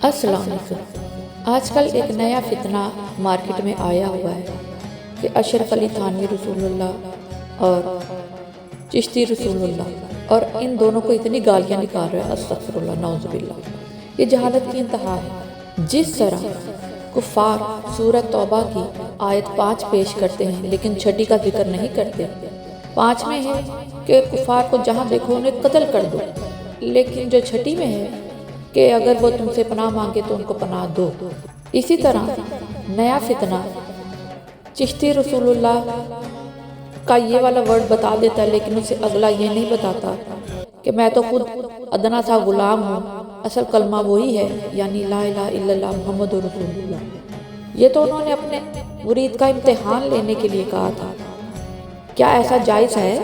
السلام علیکم۔ آج کل ایک نیا فتنہ مارکیٹ میں آیا ہوا ہے کہ اشرف علی تھانوی رسول اللہ اور چشتی رسول اللہ، اور ان دونوں کو اتنی گالیاں نکال رہا ہے، استغفر اللہ، نعوذ باللہ۔ یہ جہالت کی انتہا ہے۔ جس طرح کفار سورۃ توبہ کی آیت 5 پیش کرتے ہیں لیکن 6 کا ذکر نہیں کرتے۔ 5 میں ہے کہ کفار کو جہاں دیکھو انہیں قتل کر دو، لیکن جو 6 میں ہے کہ اگر وہ تم سے پناہ مانگے تو ان کو پناہ دو۔ اسی طرح نیا فتنہ چشتی رسول اللہ کا یہ والا ورڈ بتا دیتا ہے، لیکن اسے اگلا یہ نہیں بتاتا کہ میں تو خود ادنا سا غلام ہوں، اصل کلمہ وہی ہے، یعنی لا الہ الا اللہ محمد رسول اللہ۔ یہ تو انہوں نے اپنے مرید کا امتحان لینے کے لیے کہا تھا۔ کیا ایسا جائز ہے؟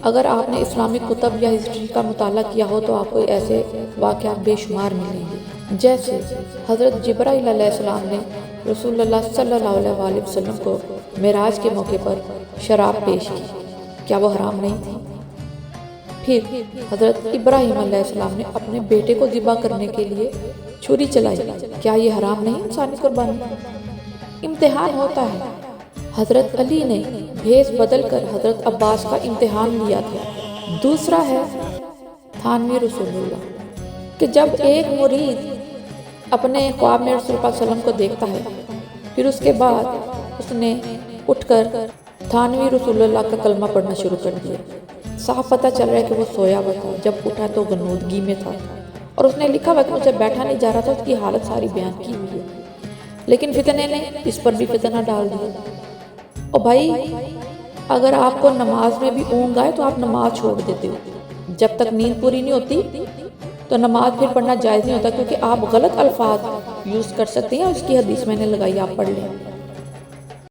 اگر آپ نے اسلامک کتب یا ہسٹری کا مطالعہ کیا ہو تو آپ کو ایسے واقعات بے شمار ملیں گے، جیسے حضرت جبرائیل علیہ السلام نے رسول اللہ صلی اللہ علیہ وسلم کو معراج کے موقع پر شراب پیش کی، کیا وہ حرام نہیں تھی؟ پھر حضرت ابراہیم علیہ السلام نے اپنے بیٹے کو ذبح کرنے کے لیے چھری چلائی، کیا یہ حرام نہیں انسانی قربانی؟ امتحان ہوتا ہے۔ حضرت علی نے بھیس بدل کر حضرت عباس کا امتحان لیا تھا۔ دوسرا ہے تھانوی رسول اللہ کہ جب ایک مرید اپنے خواب میں رسول اللہ صلی اللہ علیہ وسلم کو دیکھتا ہے، پھر اس کے بعد اس نے اٹھ کر تھانوی رسول اللہ کا کلمہ پڑھنا شروع کر دیا۔ صاف پتہ چل رہا ہے کہ وہ سویا ہوا تھا، جب اٹھا تو غنودگی میں تھا، اور اس نے لکھا ہوا کہ مجھے بیٹھا نہیں جا رہا تھا، اس کی حالت ساری بیان کی ہوئی ہے، لیکن فتنے نے اس پر بھی فتنہ ڈال دیا۔ اور بھائی، اگر آپ کو نماز میں بھی اونگ آئے تو آپ نماز چھوڑ دیتے ہو، جب تک نیند پوری نہیں ہوتی تو نماز پھر پڑھنا جائز نہیں ہوتا، کیونکہ آپ غلط الفاظ یوز کر سکتے ہیں، اس کی حدیث میں نے لگائی، آپ پڑھ لیں۔